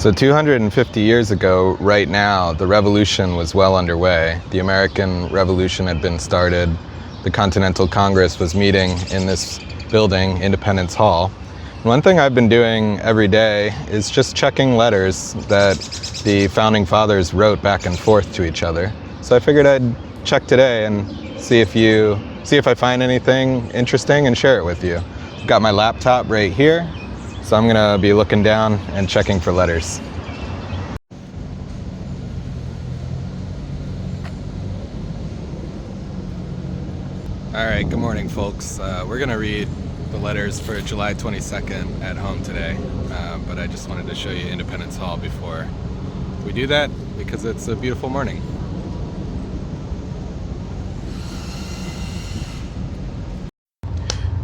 So 250 years ago, right now, the revolution was well underway. The American Revolution had been started. The Continental Congress was meeting in this building, Independence Hall. And one thing I've been doing every day is just checking letters that the Founding Fathers wrote back and forth to each other. So I figured I'd check today and see if I find anything interesting and share it with you. I've got my laptop right here. So I'm gonna be looking down and checking for letters. All right, good morning, folks. We're gonna read the letters for July 22nd at home today, but I just wanted to show you Independence Hall before we do that because it's a beautiful morning.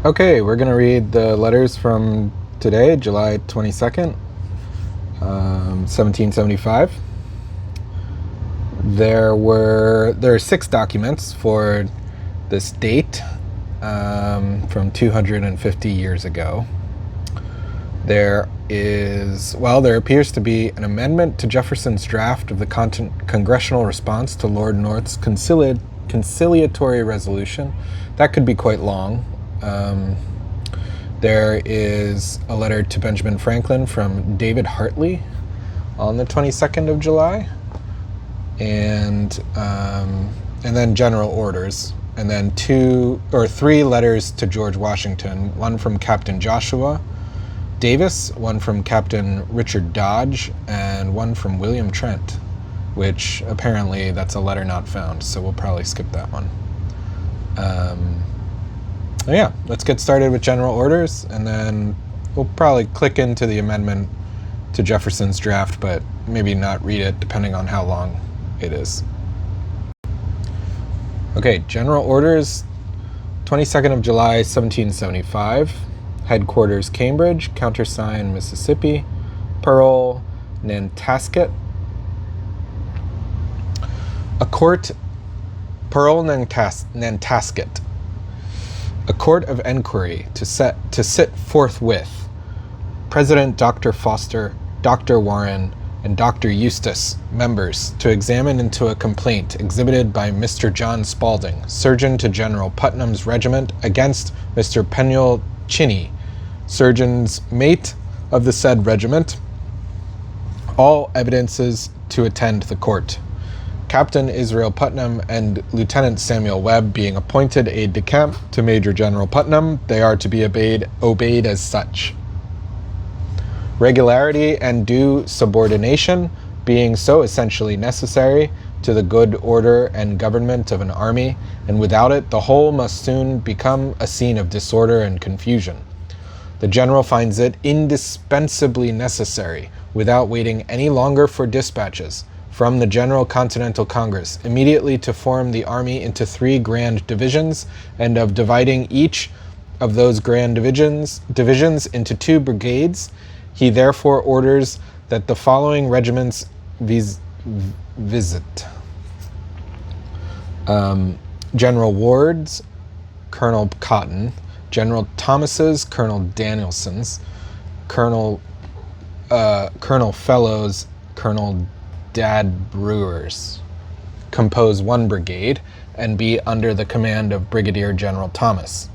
Okay, we're gonna read the letters from today, July 22nd, 1775. There are 6 documents for this date from 250 years ago. There appears to be an amendment to Jefferson's draft of the congressional response to Lord North's conciliatory resolution. That could be quite long. There is a letter to Benjamin Franklin from David Hartley on the 22nd of July, and then general orders, and then 2 or 3 letters to George Washington, one from Captain Joshua Davis, one from Captain Richard Dodge, and one from William Trent, which apparently that's a letter not found, so we'll probably skip that one. Yeah, let's get started with general orders, and then we'll probably click into the amendment to Jefferson's draft, but maybe not read it depending on how long it is. Okay, general orders, 22nd of July, 1775. Headquarters, Cambridge. Countersign, Mississippi. Pearl, Nantasket. Nantasket. A court of enquiry to sit forthwith. President Dr. Foster, Dr. Warren, and Dr. Eustace, members, to examine into a complaint exhibited by Mr. John Spalding, Surgeon to General Putnam's regiment, against Mr. Penuel Cheney, Surgeon's mate of the said regiment. All evidences to attend the court. Captain Israel Putnam and Lieutenant Samuel Webb being appointed aide-de-camp to Major General Putnam, they are to be obeyed as such. Regularity and due subordination being so essentially necessary to the good order and government of an army, and without it the whole must soon become a scene of disorder and confusion. The General finds it indispensably necessary, without waiting any longer for dispatches from the General Continental Congress, immediately to form the army into 3 grand divisions, and of dividing each of those grand divisions into 2 brigades. He therefore orders that the following regiments visit. General Ward's, Colonel Cotton. General Thomas's, Colonel Danielson's. Colonel Fellow's, Colonel Dad Brewer's, compose 1 brigade and be under the command of Brigadier General Thomas.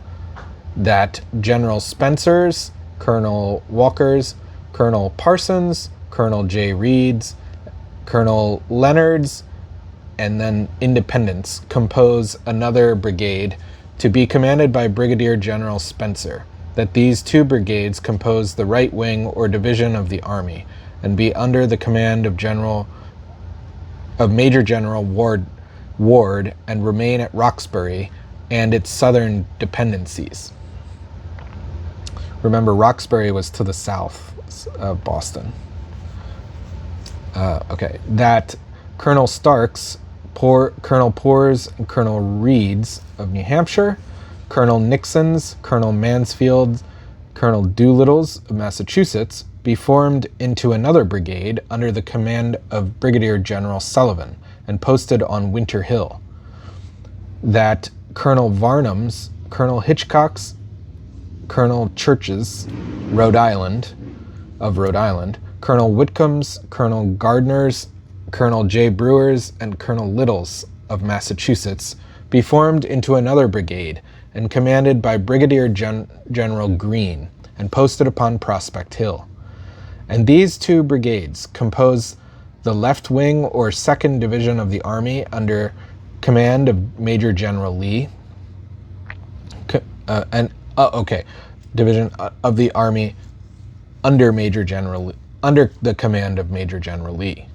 That General Spencer's, Colonel Walker's, Colonel Parsons, Colonel J. Reed's, Colonel Leonard's, and then Independence compose another brigade to be commanded by Brigadier General Spencer. That these 2 brigades compose the right wing or division of the army and be under the command of Major General Ward and remain at Roxbury and its southern dependencies. Remember, Roxbury was to the south of Boston. That Colonel Stark's, Colonel Poor's, and Colonel Reed's of New Hampshire, Colonel Nixon's, Colonel Mansfield's, Colonel Doolittle's of Massachusetts, be formed into another brigade under the command of Brigadier General Sullivan and posted on Winter Hill. That Colonel Varnum's, Colonel Hitchcock's, Colonel Church's, Rhode Island, Colonel Whitcombs, Colonel Gardners, Colonel J. Brewers, and Colonel Littles of Massachusetts be formed into another brigade and commanded by Brigadier General Greene and posted upon Prospect Hill. And these two brigades compose the left wing or 2nd Division of the Army under command of Major General Lee. Division of the Army under the command of Major General Lee.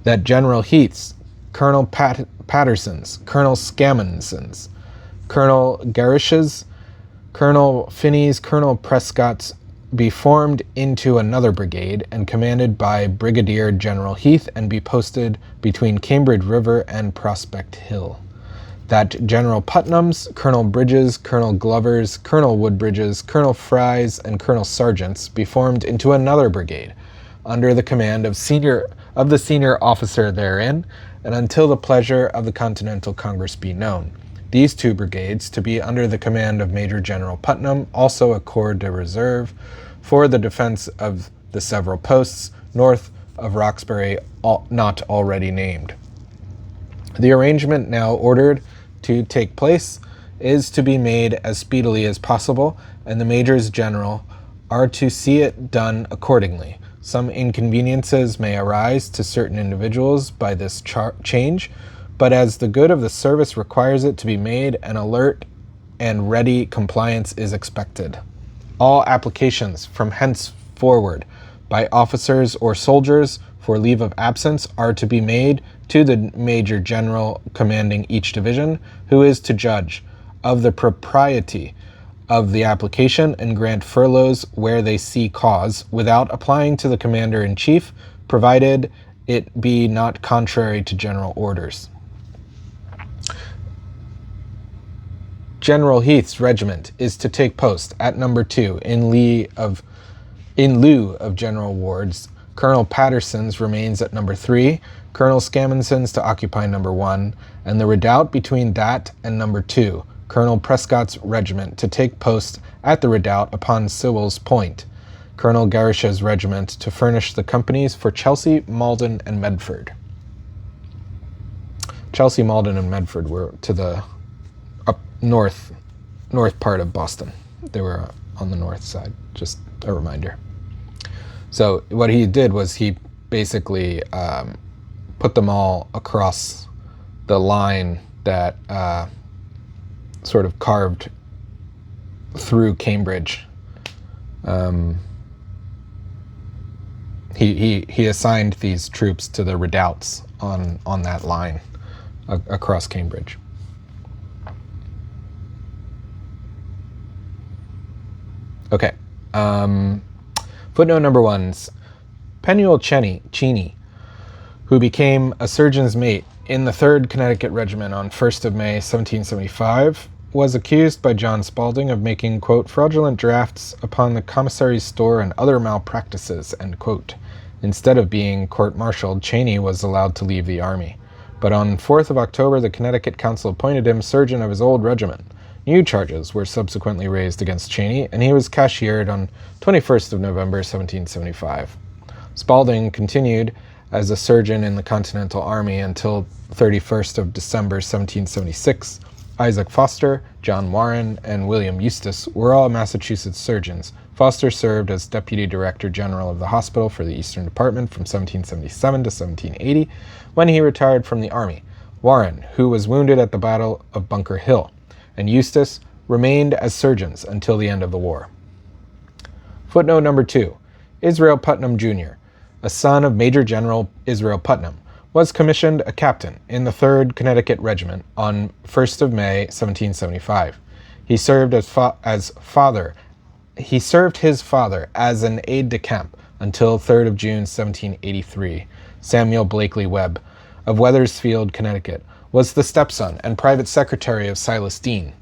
That General Heath's, Colonel Patterson's, Colonel Scammondson's, Colonel Garish's, Colonel Finney's, Colonel Prescott's be formed into another brigade and commanded by Brigadier General Heath and be posted between Cambridge River and Prospect Hill. That General Putnam's, Colonel Bridges, Colonel Glover's, Colonel Woodbridge's, Colonel Fry's, and Colonel Sargent's be formed into another brigade under the command of the senior officer therein, and until the pleasure of the Continental Congress be known. These two brigades to be under the command of Major General Putnam, also a corps de reserve, for the defense of the several posts north of Roxbury not already named. The arrangement now ordered to take place is to be made as speedily as possible, and the majors general are to see it done accordingly. Some inconveniences may arise to certain individuals by this change, but as the good of the service requires it to be made, an alert and ready compliance is expected. All applications from henceforward by officers or soldiers for leave of absence are to be made to the Major General commanding each division, who is to judge of the propriety of the application and grant furloughs where they see cause, without applying to the Commander-in-Chief, provided it be not contrary to general orders. General Heath's regiment is to take post at number 2 in lieu of General Ward's. Colonel Patterson's remains at number 3, Colonel Scammondson's to occupy number 1, and the redoubt between that and number 2, Colonel Prescott's regiment to take post at the redoubt upon Sewell's Point, Colonel Garish's regiment to furnish the companies for Chelsea, Malden, and Medford. Chelsea, Malden, and Medford were to the up north part of Boston. They were on the north side, just a reminder. So what he did was he basically put them all across the line that sort of carved through Cambridge. He assigned these troops to the redoubts on that line across Cambridge. Okay. Footnote number 1. Penuel Cheney, who became a surgeon's mate in the 3rd Connecticut Regiment on 1st of May, 1775, was accused by John Spalding of making, quote, fraudulent drafts upon the commissary's store and other malpractices, end quote. Instead of being court-martialed, Cheney was allowed to leave the army. But on 4th of October, the Connecticut Council appointed him surgeon of his old regiment. New charges were subsequently raised against Cheney, and he was cashiered on 21st of November, 1775. Spalding continued as a surgeon in the Continental Army until 31st of December, 1776. Isaac Foster, John Warren, and William Eustis were all Massachusetts surgeons. Foster served as Deputy Director General of the Hospital for the Eastern Department from 1777 to 1780, when he retired from the Army. Warren, who was wounded at the Battle of Bunker Hill, and Eustis remained as surgeons until the end of the war. Footnote number 2. Israel Putnam Jr., a son of Major General Israel Putnam, was commissioned a captain in the 3rd Connecticut Regiment on 1st of May, 1775. He served his father as an aide-de-camp until 3rd of June, 1783. Samuel Blakely Webb of Wethersfield, Connecticut, was the stepson and private secretary of Silas Deane,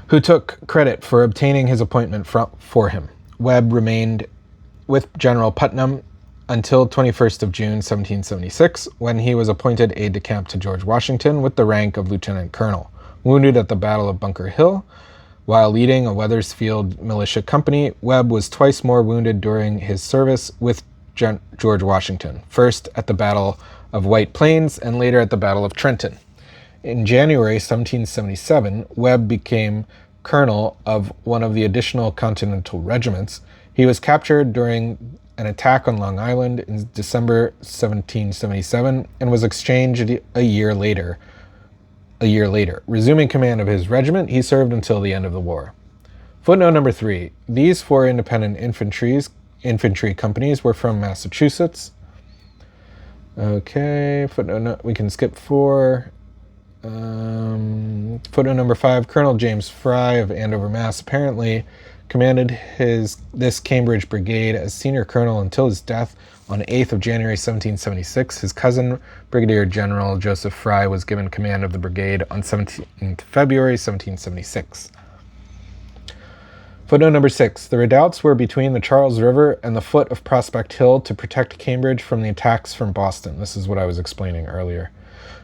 who took credit for obtaining his appointment for him. Webb remained with General Putnam until 21st of June, 1776, when he was appointed aide-de-camp to George Washington with the rank of lieutenant colonel. Wounded at the Battle of Bunker Hill, While leading a Wethersfield militia company, Webb was twice more wounded during his service with George Washington, first at the Battle of White Plains and later at the Battle of Trenton. In January 1777, Webb became colonel of one of the additional Continental regiments. He was captured during an attack on Long Island in December 1777 and was exchanged a year later. Resuming command of his regiment, he served until the end of the war. Footnote number 3. These 4 independent infantry companies were from Massachusetts. Okay, footnote, we can skip 4. Footnote number 5. Colonel James Fry of Andover, Mass. apparently commanded this Cambridge brigade as senior colonel until his death on 8th of January 1776. His cousin, Brigadier General Joseph Fry, was given command of the brigade on 17th February 1776. Footnote number 6. The redoubts were between the Charles River and the foot of Prospect Hill to protect Cambridge from the attacks from Boston. This is what I was explaining earlier.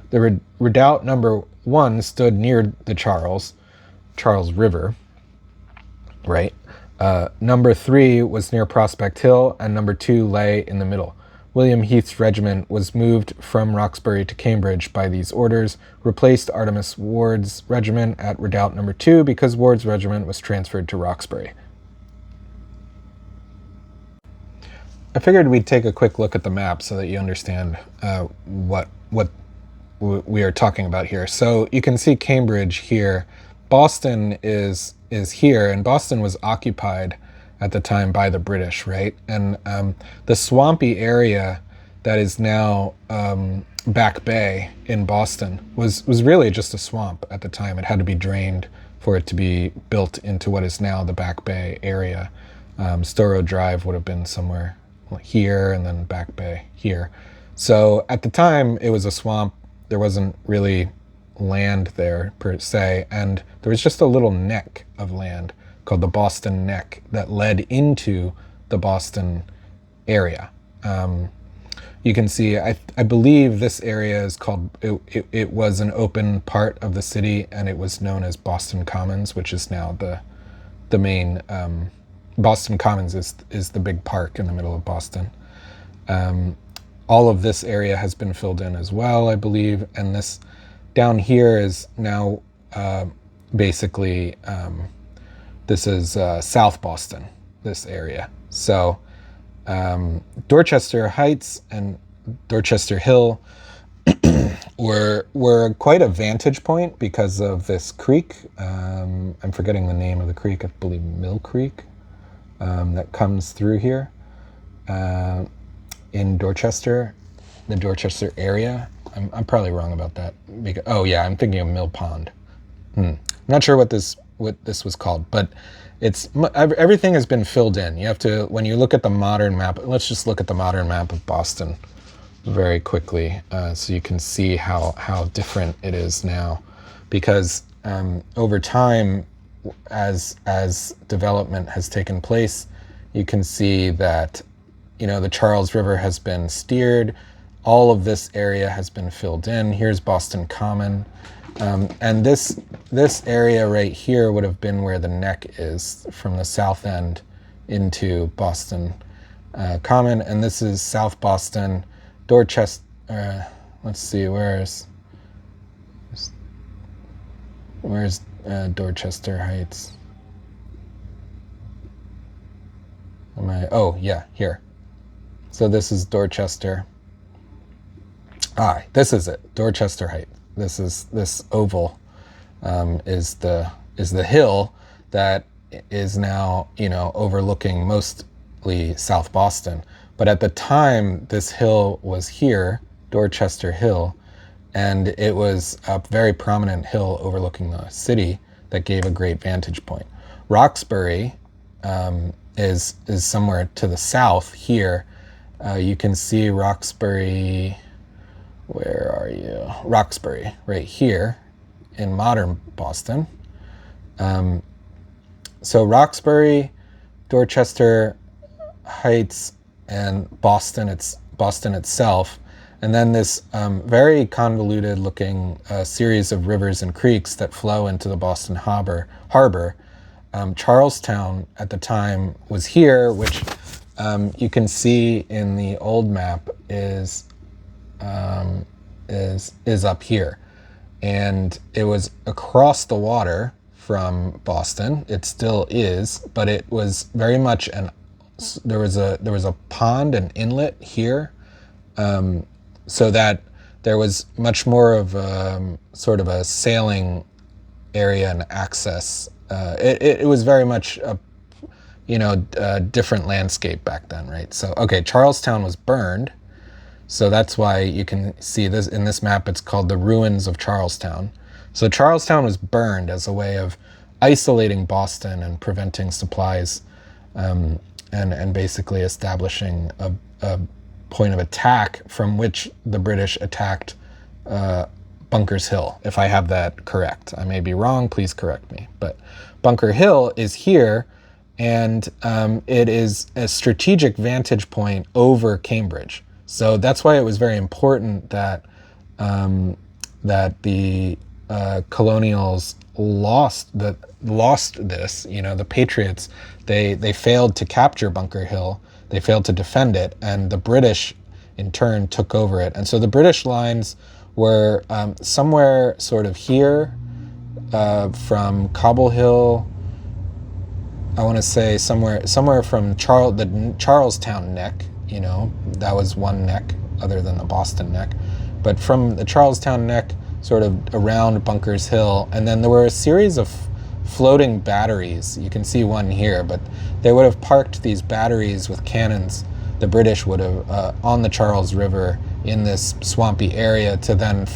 The redoubt number 1 stood near the Charles River, right? Number 3 was near Prospect Hill, and number 2 lay in the middle. William Heath's regiment was moved from Roxbury to Cambridge by these orders, replaced Artemas Ward's regiment at redoubt number 2 because Ward's regiment was transferred to Roxbury. I figured we'd take a quick look at the map so that you understand what we are talking about here. So you can see Cambridge here. Boston is here, and Boston was occupied at the time by the British, right? And the swampy area that is now Back Bay in Boston was really just a swamp at the time. It had to be drained for it to be built into what is now the Back Bay area. Storrow Drive would have been somewhere here, and then Back Bay here. So at the time, it was a swamp. There wasn't really land there per se, and there was just a little neck of land called the Boston Neck that led into the Boston area. You can see, I believe this area is called, it was an open part of the city, and it was known as Boston Commons, which is now the main, Boston Commons is the big park in the middle of Boston. All of this area has been filled in as well, I believe, and this down here is now basically, this is South Boston, this area. So Dorchester Heights and Dorchester Hill were quite a vantage point because of this creek. I'm forgetting the name of the creek, I believe Mill Creek, that comes through here in Dorchester, the Dorchester area. I'm probably wrong about that. Oh yeah, I'm thinking of Mill Pond. I'm not sure what this was called, but everything has been filled in. You have to, when you look at the modern map, let's just look at the modern map of Boston very quickly, so you can see how different it is now. Because over time, as development has taken place, you can see that, the Charles River has been steered. All of this area has been filled in. Here's Boston Common. And this area right here would have been where the neck is from the south end into Boston Common. And this is South Boston, Dorchester. Let's see, where's Dorchester Heights? Oh yeah, here. So this is Dorchester. This is it, Dorchester Heights. This oval is the hill that is now overlooking mostly South Boston. But at the time, this hill was here, Dorchester Hill, and it was a very prominent hill overlooking the city that gave a great vantage point. Roxbury is somewhere to the south here. You can see Roxbury. Where are you? Roxbury, right here in modern Boston. So Roxbury, Dorchester Heights, and Boston itself, and then this very convoluted looking series of rivers and creeks that flow into the Boston Harbor Charlestown at the time was here, which you can see in the old map is up here, and it was across the water from Boston. It still is, but it was very much there was a pond, an inlet here, so that there was much more of sort of a sailing area and access. It was very much a different landscape back then, right? So okay, Charlestown was burned, so that's why you can see this in this map. It's called the Ruins of Charlestown. So Charlestown was burned as a way of isolating Boston and preventing supplies, and basically establishing a point of attack from which the British attacked Bunker's Hill, if I have that correct. I may be wrong, please correct me. But Bunker Hill is here, and it is a strategic vantage point over Cambridge. So that's why it was very important that the colonials lost this. The Patriots, they failed to capture Bunker Hill. They failed to defend it, and the British, in turn, took over it. And so the British lines were somewhere sort of here, from Cobble Hill. I want to say somewhere from the Charlestown Neck. That was one neck other than the Boston Neck, but from the Charlestown Neck, sort of around Bunker's Hill, and then there were a series of floating batteries. You can see one here, but they would have parked these batteries with cannons. The British would have on the Charles River in this swampy area to then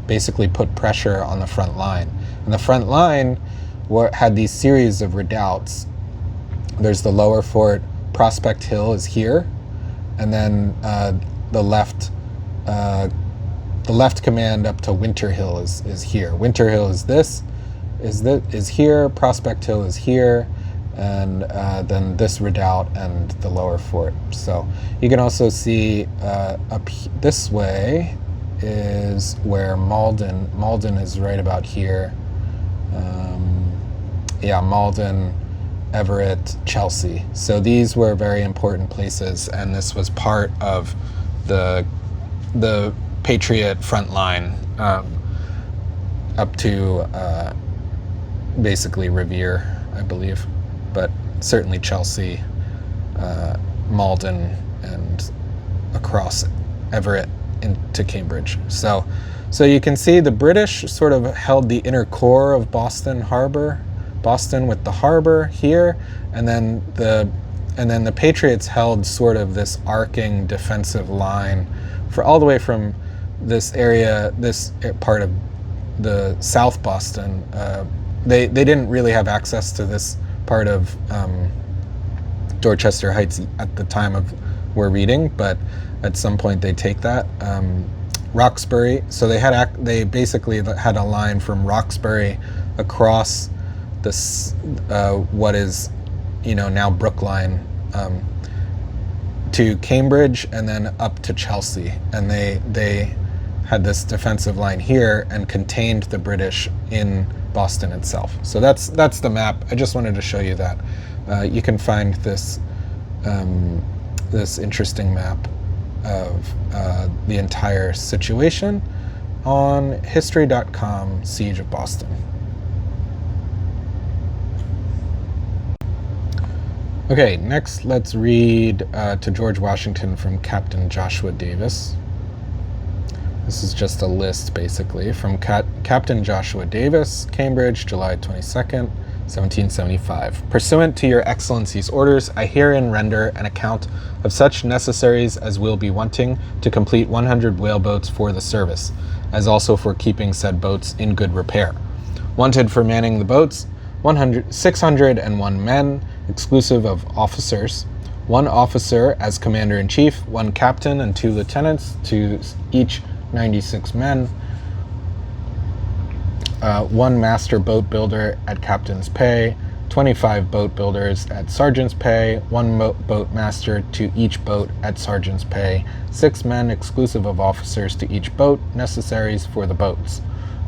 basically put pressure on the front line. And the front line had these series of redoubts. There's the lower fort. Prospect Hill is here, and then the left command up to Winter Hill is here. Winter Hill is here. Prospect Hill is here, and then this redoubt and the lower fort. So you can also see up this way is where Malden is right about here. Malden, Everett, Chelsea. So these were very important places, and this was part of the Patriot front line up to basically Revere, I believe, but certainly Chelsea, Malden, and across Everett into Cambridge. So you can see the British sort of held the inner core of Boston with the harbor here, and then the Patriots held sort of this arcing defensive line for all the way from this area, this part of the South Boston. They didn't really have access to this part of Dorchester Heights at the time of we're reading, but at some point they take that. Roxbury, so they basically had a line from Roxbury across this what is now Brookline to Cambridge, and then up to Chelsea, and they had this defensive line here and contained the British in Boston itself. So that's the map. I just wanted to show you that. You can find this interesting map of the entire situation on history.com, Siege of Boston. Okay, next let's read to George Washington from Captain Joshua Davis. This is just a list, basically, from Captain Joshua Davis, Cambridge, July 22nd, 1775. Pursuant to your Excellency's orders, I herein render an account of such necessaries as will be wanting to complete 100 whaleboats for the service, as also for keeping said boats in good repair. Wanted for manning the boats, 601 men, exclusive of officers, 1 officer as commander-in-chief, 1 captain and 2 lieutenants, to each 96 men, 1 master boat builder at captain's pay, 25 boat builders at sergeant's pay, 1 boat master to each boat at sergeant's pay, 6 men exclusive of officers to each boat, necessaries for the boats.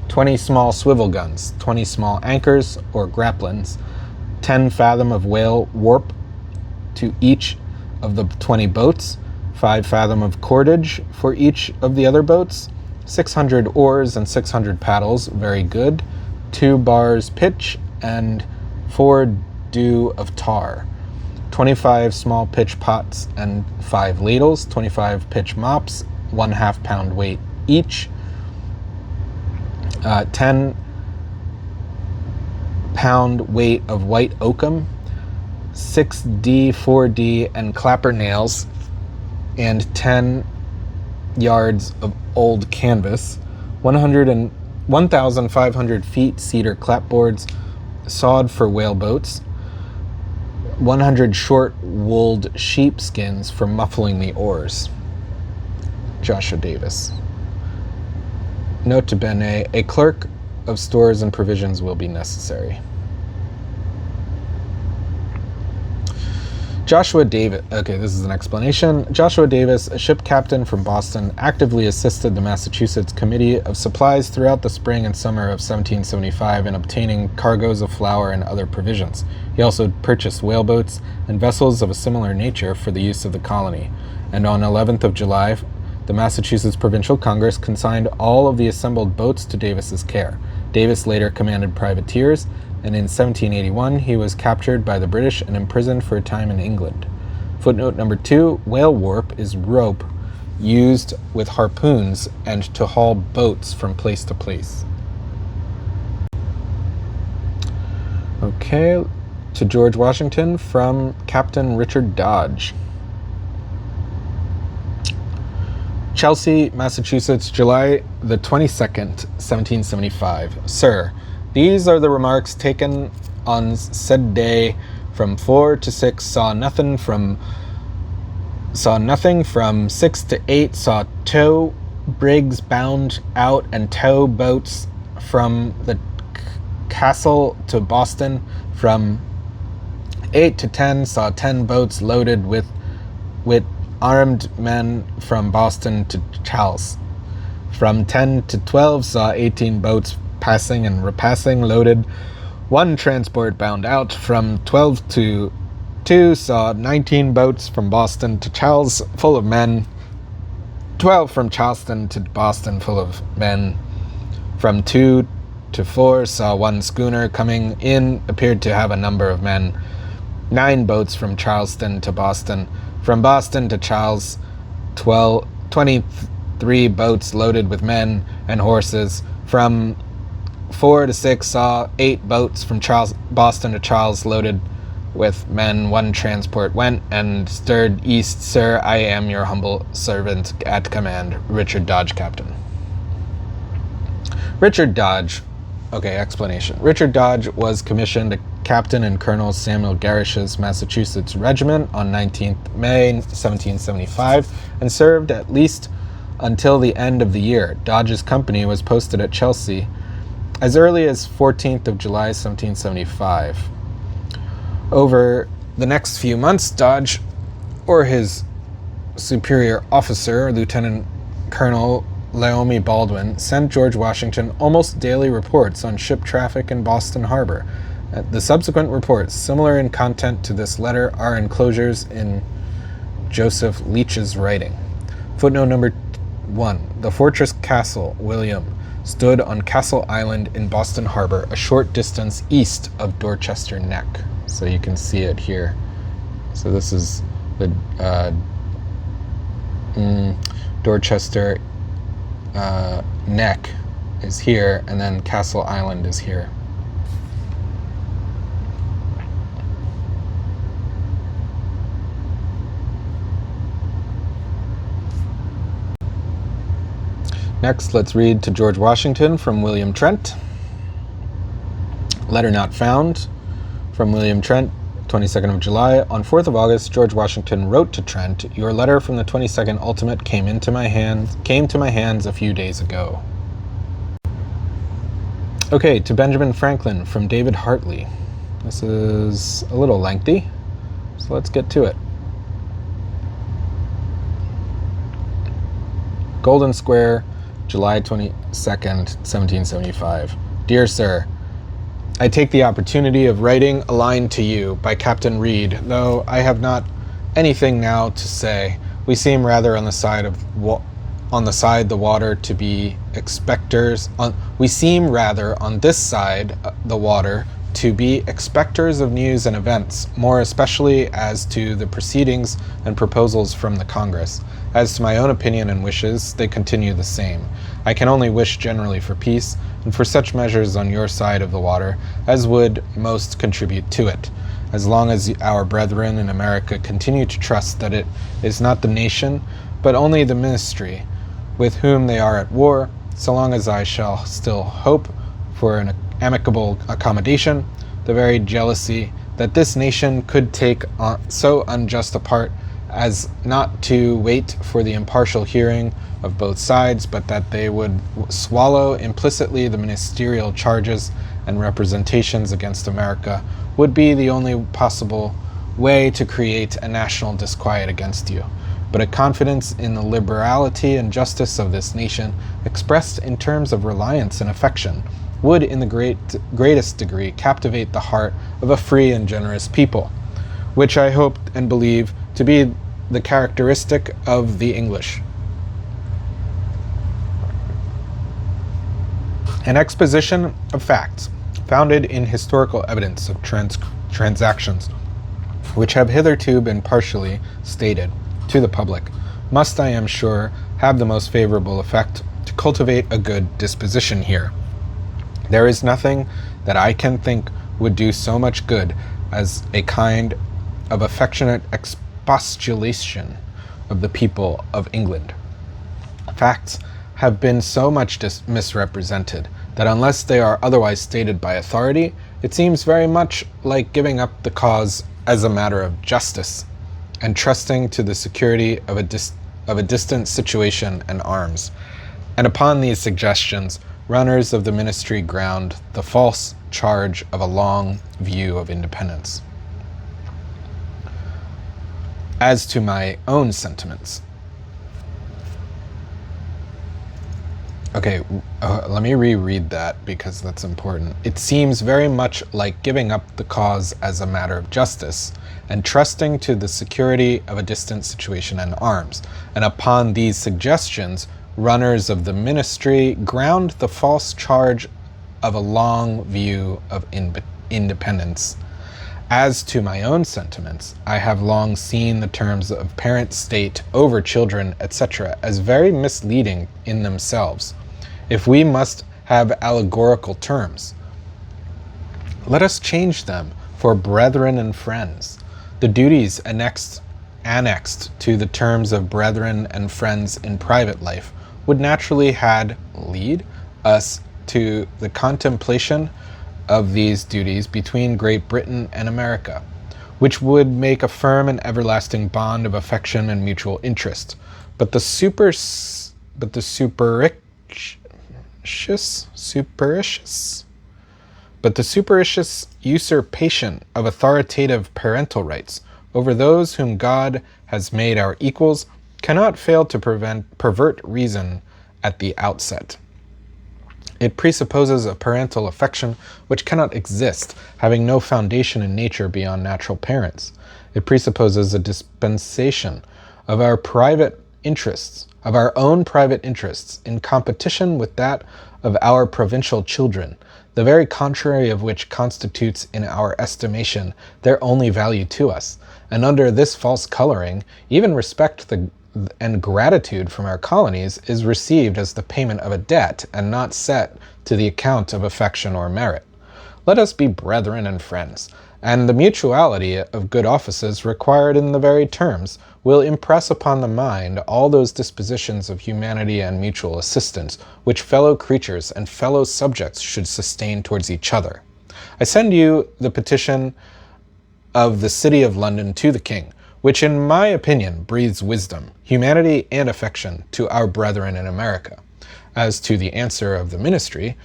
20 small swivel guns, 20 small anchors or grapplins, 10 fathom of whale warp to each of the 20 boats, 5 fathom of cordage for each of the other boats, 600 oars and 600 paddles, very good, 2 bars pitch, and 4 dew of tar, 25 small pitch pots and 5 ladles, 25 pitch mops, 1/2 pound weight each, 10 pound weight of white oakum, 6D, 4D, and clapper nails, and 10 yards of old canvas, 1,500 feet cedar clapboards, sawed for whaleboats, 100 short wooled sheepskins for muffling the oars. Joshua Davis. Nota bene, a clerk of stores and provisions will be necessary. Joshua Davis, okay, this is an explanation. Joshua Davis, a ship captain from Boston, actively assisted the Massachusetts Committee of Supplies throughout the spring and summer of 1775 in obtaining cargoes of flour and other provisions. He also purchased whaleboats and vessels of a similar nature for the use of the colony. And on 11th of July, the Massachusetts Provincial Congress consigned all of the assembled boats to Davis's care. Davis later commanded privateers, and in 1781 he was captured by the British and imprisoned for a time in England. Footnote number 2, whale warp is rope used with harpoons and to haul boats from place to place. Okay, to George Washington from Captain Richard Dodge. Chelsea, Massachusetts, July the 22nd, 1775. Sir, these are the remarks taken on said day from 4 to 6, saw nothing from 6 to 8, saw tow brigs bound out and tow boats from the castle to Boston. From 8 to 10, saw 10 boats loaded with armed men from Boston to Charles. From 10 to 12, saw 18 boats passing and repassing loaded, 1 transport bound out. From 12 to 2, saw 19 boats from Boston to Charles full of men, 12 from Charleston to Boston full of men. From 2 to 4, saw 1 schooner coming in, appeared to have a number of men, 9 boats from Charleston to Boston. From Boston to Charles, 23 boats loaded with men and horses. From 4 to 6, saw 8 boats from Boston to Charles loaded with men. 1 transport went and stirred east. Sir, I am your humble servant at command. Richard Dodge, Captain. Richard Dodge. Okay, explanation. Richard Dodge was commissioned a captain in Colonel Samuel Garish's Massachusetts Regiment on 19th May 1775 and served at least until the end of the year. Dodge's company was posted at Chelsea as early as 14th of July 1775. Over the next few months, Dodge, or his superior officer, Lieutenant Colonel Laomi Baldwin, sent George Washington almost daily reports on ship traffic in Boston Harbor. The subsequent reports, similar in content to this letter, are enclosures in Joseph Leach's writing. Footnote number 1. The Fortress Castle, William, stood on Castle Island in Boston Harbor, a short distance east of Dorchester Neck. So you can see it here. So this is the Dorchester Neck is here, and then Castle Island is here. Next, let's read to George Washington from William Trent. Letter not found from William Trent, 22nd of July. On 4th of August, George Washington wrote to Trent, "Your letter from the 22nd ultimate came to my hands a few days ago." Okay, to Benjamin Franklin from David Hartley. This is a little lengthy, so let's get to it. Golden Square, July 22nd, 1775. Dear Sir, I take the opportunity of writing a line to you by Captain Reed, though I have not anything now to say. We seem rather on the side the water to be expectors. We seem rather on this side the water to be expectors of news and events, more especially as to the proceedings and proposals from the Congress. As to my own opinion and wishes, they continue the same. I can only wish generally for peace, and for such measures on your side of the water as would most contribute to it. As long as our brethren in America continue to trust that it is not the nation, but only the ministry, with whom they are at war, so long as I shall still hope for an amicable accommodation, the very jealousy that this nation could take on so unjust a part as not to wait for the impartial hearing of both sides, but that they would swallow implicitly the ministerial charges and representations against America, would be the only possible way to create a national disquiet against you. But a confidence in the liberality and justice of this nation, expressed in terms of reliance and affection, would in the greatest degree captivate the heart of a free and generous people, which I hope and believe to be the characteristic of the English. An exposition of facts, founded in historical evidence of transactions, which have hitherto been partially stated to the public, must, I am sure, have the most favorable effect to cultivate a good disposition here. There is nothing that I can think would do so much good as a kind of affectionate expostulation of the people of England. Facts have been so much misrepresented that unless they are otherwise stated by authority, it seems very much like giving up the cause as a matter of justice and trusting to the security of a distant situation and arms. And upon these suggestions, runners of the ministry ground the false charge of a long view of independence. As to my own sentiments. Okay, let me reread that because that's important. It seems very much like giving up the cause as a matter of justice and trusting to the security of a distant situation and arms. And upon these suggestions, runners of the ministry ground the false charge of a long view of independence. As to my own sentiments, I have long seen the terms of parent state over children, etc., as very misleading in themselves. If we must have allegorical terms, let us change them for brethren and friends. The duties annexed to the terms of brethren and friends in private life would naturally lead us to the contemplation of these duties between Great Britain and America, which would make a firm and everlasting bond of affection and mutual interest. But the superstitious usurpation of authoritative parental rights over those whom God has made our equals cannot fail to pervert reason at the outset. It presupposes a parental affection which cannot exist, having no foundation in nature beyond natural parents. It presupposes a dispensation of our own private interests, in competition with that of our provincial children, the very contrary of which constitutes in our estimation their only value to us. And under this false coloring, even respect and gratitude from our colonies is received as the payment of a debt and not set to the account of affection or merit. Let us be brethren and friends, and the mutuality of good offices required in the very terms will impress upon the mind all those dispositions of humanity and mutual assistance which fellow creatures and fellow subjects should sustain towards each other. I send you the petition of the City of London to the King, which in my opinion breathes wisdom, humanity, and affection to our brethren in America. As to the answer of the ministry,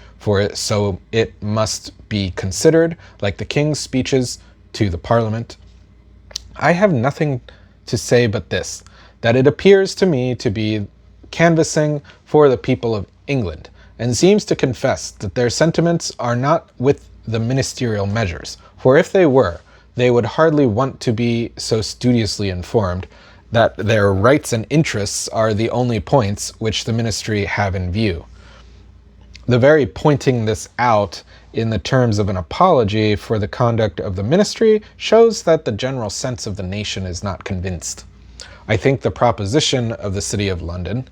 so it must be considered like the King's speeches to the Parliament, I have nothing to say but this, that it appears to me to be canvassing for the people of England, and seems to confess that their sentiments are not with the ministerial measures, for if they were, they would hardly want to be so studiously informed that their rights and interests are the only points which the ministry have in view. The very pointing this out in the terms of an apology for the conduct of the ministry shows that the general sense of the nation is not convinced. I think the proposition of the City of London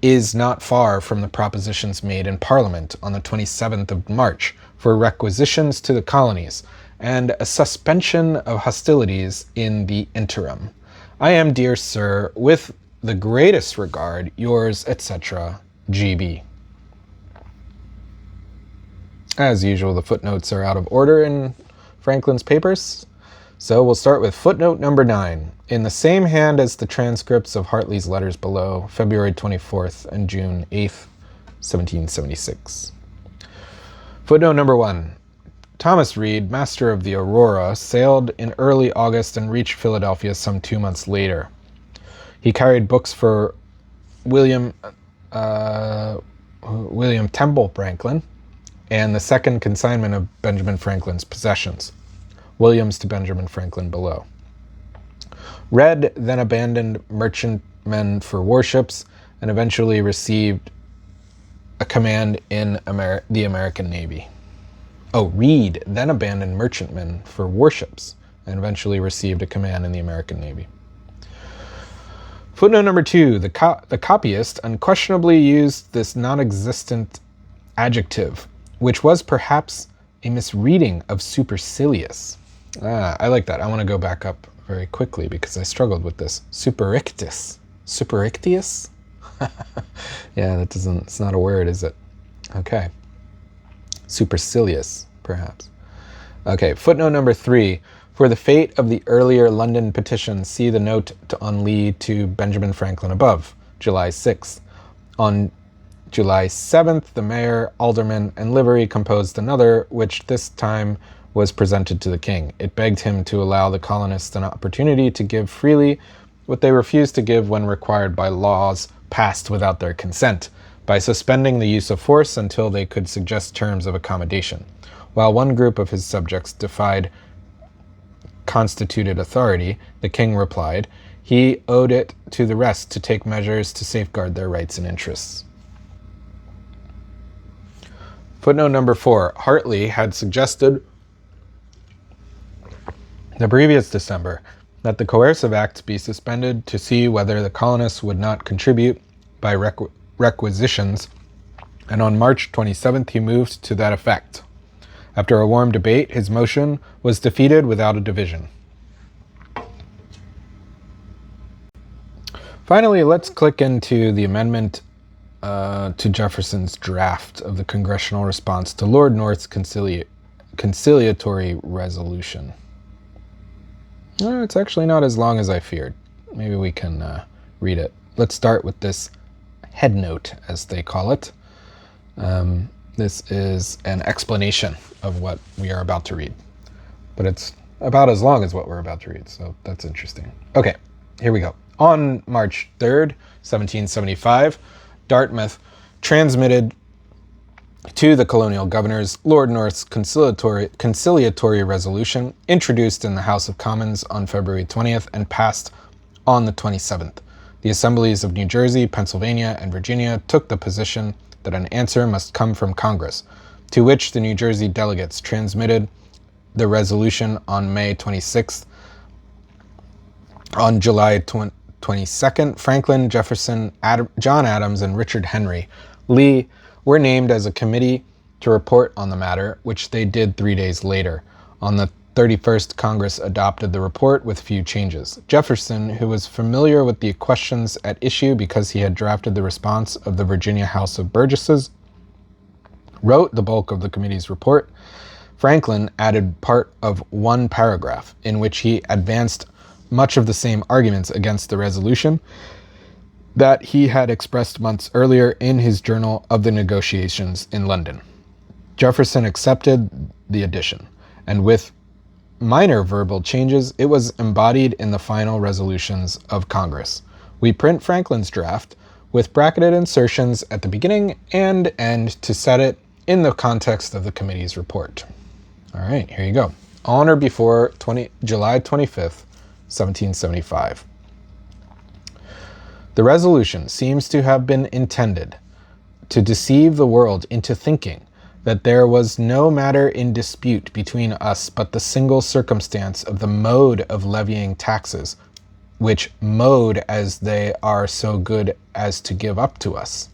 is not far from the propositions made in Parliament on the 27th of March for requisitions to the colonies and a suspension of hostilities in the interim. I am, dear sir, with the greatest regard, yours, etc., GB. As usual, the footnotes are out of order in Franklin's papers, so we'll start with footnote number 9, in the same hand as the transcripts of Hartley's letters below, February 24th and June 8th, 1776. Footnote number 1. Thomas Reed, master of the Aurora, sailed in early August and reached Philadelphia some 2 months later. He carried books for William Temple Franklin, and the second consignment of Benjamin Franklin's possessions. Williams to Benjamin Franklin below. Read then abandoned merchantmen for warships and eventually received a command in the American Navy. Reed then abandoned merchantmen for warships and eventually received a command in the American Navy. Footnote number 2. The copyist unquestionably used this non-existent adjective, which was perhaps a misreading of supercilious. I like that. I want to go back up very quickly because I struggled with this. Superictus. Superictius? Yeah, it's not a word, is it? Okay. Supercilious, perhaps. Okay, footnote number 3. For the fate of the earlier London petition, see the note on Lee to Benjamin Franklin above, July 6th. On July 7th, the mayor, aldermen, and livery composed another, which this time was presented to the king. It begged him to allow the colonists an opportunity to give freely what they refused to give when required by laws passed without their consent, by suspending the use of force until they could suggest terms of accommodation. While one group of his subjects defied constituted authority, the king replied, he owed it to the rest to take measures to safeguard their rights and interests. Footnote number 4. Hartley had suggested the previous December that the coercive acts be suspended to see whether the colonists would not contribute by requisitions, and on March 27th he moved to that effect. After a warm debate, his motion was defeated without a division. Finally, let's click into the amendment to Jefferson's draft of the congressional response to Lord North's conciliatory resolution. It's actually not as long as I feared. Maybe we can read it. Let's start with this head note, as they call it. This is an explanation of what we are about to read. But it's about as long as what we're about to read, so that's interesting. Okay, here we go. On March 3rd, 1775, Dartmouth transmitted to the colonial governors Lord North's conciliatory resolution, introduced in the House of Commons on February 20th and passed on the 27th. The assemblies of New Jersey, Pennsylvania, and Virginia took the position that an answer must come from Congress, to which the New Jersey delegates transmitted the resolution on May 26th. On July 22nd, Franklin, Jefferson, John Adams, and Richard Henry Lee were named as a committee to report on the matter, which they did 3 days later. On the 31st, Congress adopted the report with few changes. Jefferson, who was familiar with the questions at issue because he had drafted the response of the Virginia House of Burgesses, wrote the bulk of the committee's report. Franklin added part of one paragraph in which he advanced much of the same arguments against the resolution that he had expressed months earlier in his Journal of the Negotiations in London. Jefferson accepted the addition, and with minor verbal changes, it was embodied in the final resolutions of Congress. We print Franklin's draft, with bracketed insertions at the beginning and end to set it in the context of the committee's report. All right, here you go. On or before July 25th, 1775. The resolution seems to have been intended to deceive the world into thinking that there was no matter in dispute between us but the single circumstance of the mode of levying taxes, which mode as they are so good as to give up to us.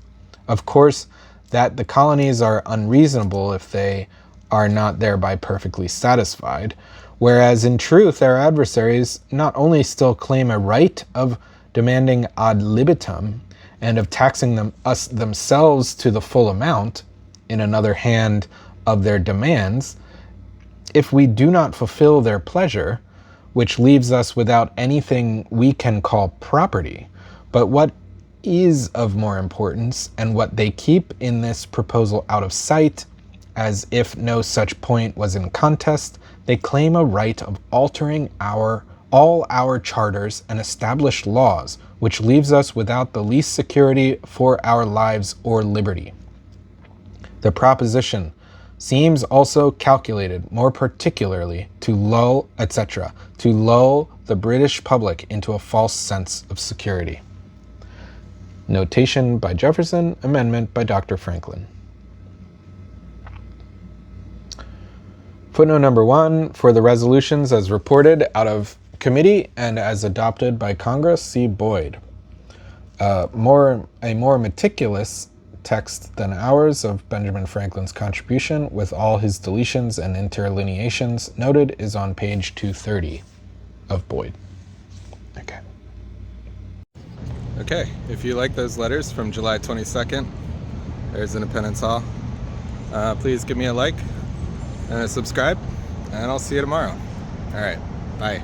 Of course, that the colonies are unreasonable if they are not thereby perfectly satisfied, whereas in truth our adversaries not only still claim a right of demanding ad libitum and of taxing us themselves to the full amount, in another hand, of their demands, if we do not fulfill their pleasure, which leaves us without anything we can call property, but what is of more importance, and what they keep in this proposal out of sight, as if no such point was in contest, they claim a right of altering all our charters and established laws, which leaves us without the least security for our lives or liberty. The proposition seems also calculated more particularly to lull, etc., to lull the British public into a false sense of security. Notation by Jefferson, amendment by Dr. Franklin. Footnote number 1, for the resolutions as reported out of committee and as adopted by Congress, see Boyd. A more meticulous text than ours of Benjamin Franklin's contribution, with all his deletions and interlineations noted, is on page 230 of Boyd. Okay, if you like those letters from July 22nd, there's Independence Hall. Please give me a like and a subscribe, and I'll see you tomorrow. All right, bye.